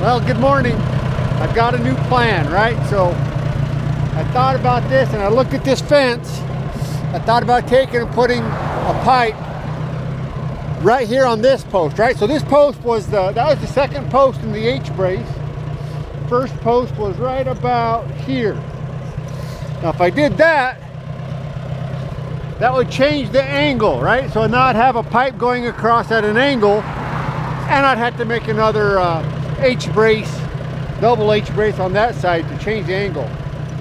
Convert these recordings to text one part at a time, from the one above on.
Well, good morning. I've got a new plan, right? So I thought about this and I looked at this fence. I thought about taking and putting a pipe right here on this post, right? So this post was that was the second post in the H-brace. First post was right about here. Now if I did that, that would change the angle, right? So now I'd have a pipe going across at an angle, and I'd have to make another H-brace, double H-brace on that side to change the angle.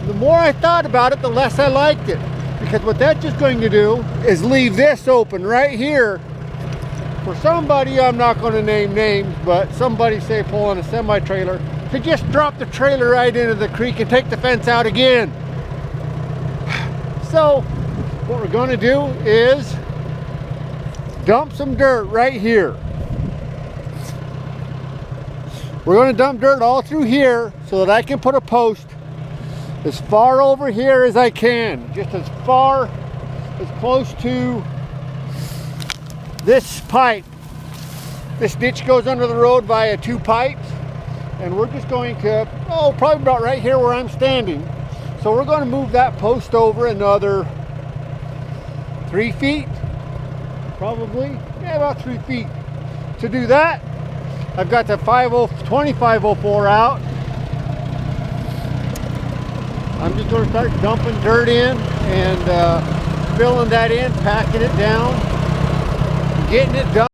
The more I thought about it, the less I liked it, because what that's just going to do is leave this open right here for somebody, I'm not going to name names, but somebody, say, pulling a semi-trailer, to just drop the trailer right into the creek and take the fence out again. So what we're going to do is dump some dirt right here. We're going to dump dirt all through here so that I can put a post as far over here as I can, just as far, as close to this pipe. This ditch goes under the road via 2 pipes, and we're just going to, probably about right here where I'm standing. So we're going to move that post over another 3 feet, probably, yeah, about 3 feet. To do that, I've got the 2504 out. I'm just going to start dumping dirt in and filling that in, packing it down, getting it done.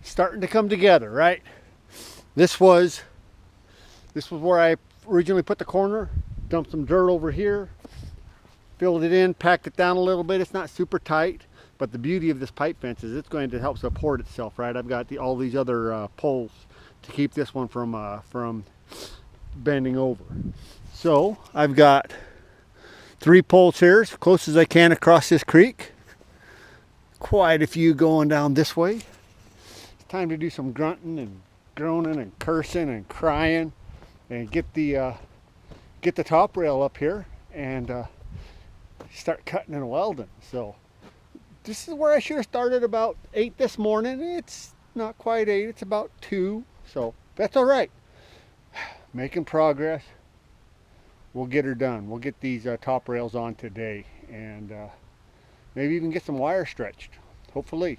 Starting to come together, right? This was where I originally put the corner. Dumped some dirt over here, filled it in, packed it down a little bit. It's not super tight, but the beauty of this pipe fence is it's going to help support itself, right? I've got all these other poles to keep this one from bending over. So I've got 3 poles here, as close as I can across this creek. Quite a few going down this way. Time to do some grunting and groaning and cursing and crying and get the top rail up here and start cutting and welding. So this is where I should have started about 8 this morning. It's not quite 8, it's about 2, so that's all right. Making progress. We'll get her done. We'll get these top rails on today and maybe even get some wire stretched, hopefully.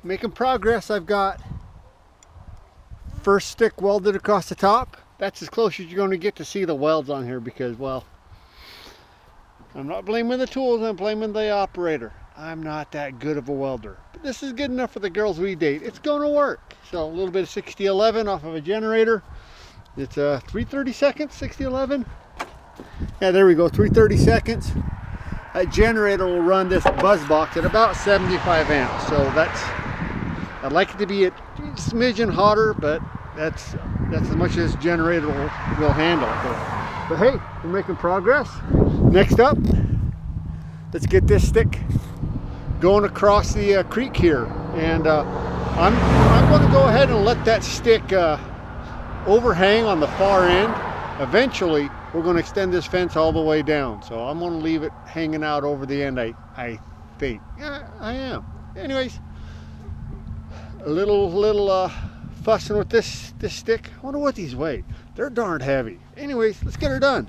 making progress. I've got first stick welded across the top. That's as close as you're going to get to see the welds on here because, well, I'm not blaming the tools, I'm blaming the operator. I'm not that good of a welder. But this is good enough for the girls we date. It's going to work. So a little bit of 6011 off of a generator. It's 330 seconds, 6011. Yeah, there we go, 330 seconds. That generator will run this buzz box at about 75 amps. So that's, I'd like it to be a smidgen hotter, but that's as much as this generator will handle. But hey, we're making progress. Next up, let's get this stick going across the creek here. And I'm going to go ahead and let that stick overhang on the far end. Eventually, we're going to extend this fence all the way down. So I'm going to leave it hanging out over the end, I think. Yeah, I am. Anyways, a little fussing with this stick. I wonder what these weigh. They're darn heavy. Anyways, let's get her done.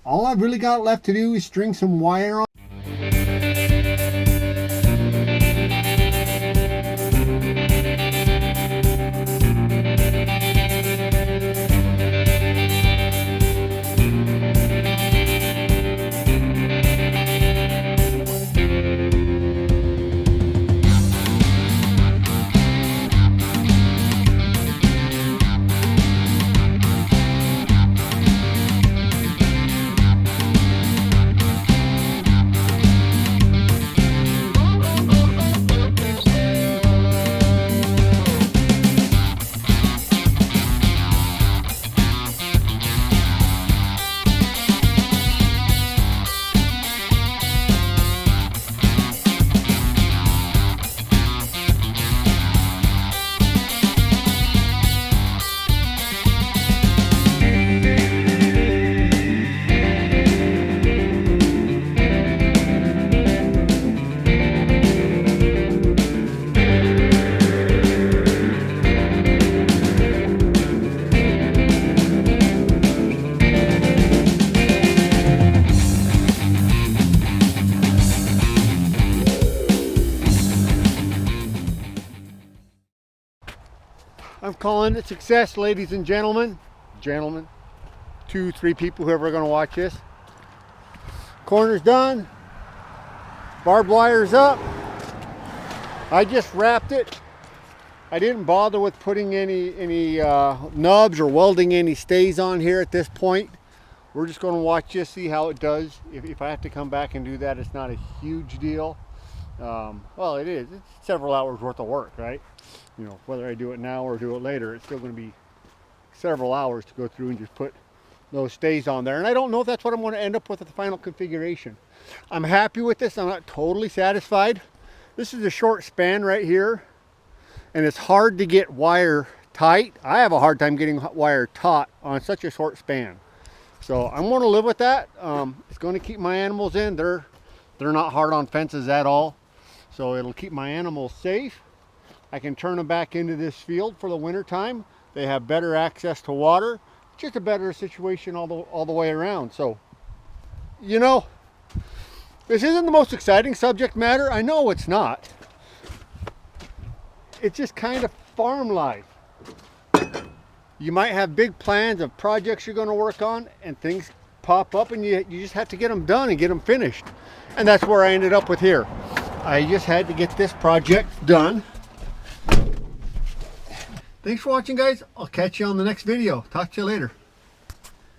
All I've really got left to do is string some wire on. I'm calling it success, ladies and gentlemen. 2, 3 people, whoever are going to watch this. corner's done. Barbed wire's up. I just wrapped it. I didn't bother with putting any nubs or welding any stays on here at this point. We're just going to watch this, see how it does. If I have to come back and do that, it's not a huge deal. Well, it is. It's several hours worth of work, right? You know, whether I do it now or do it later, it's still going to be several hours to go through and just put those stays on there. And I don't know if that's what I'm going to end up with at the final configuration. I'm happy with this. I'm not totally satisfied. This is a short span right here, and it's hard to get wire tight. I have a hard time getting wire taut on such a short span. So I'm going to live with that. It's going to keep my animals in. They're not hard on fences at all. So it'll keep my animals safe. I can turn them back into this field for the winter time. They have better access to water. Just a better situation all the way around. So, you know, this isn't the most exciting subject matter. I know it's not. It's just kind of farm life. You might have big plans of projects you're going to work on, and things pop up, and you just have to get them done and get them finished. And that's where I ended up with here. I just had to get this project done. Thanks for watching, guys. I'll catch you on the next video. Talk to you later.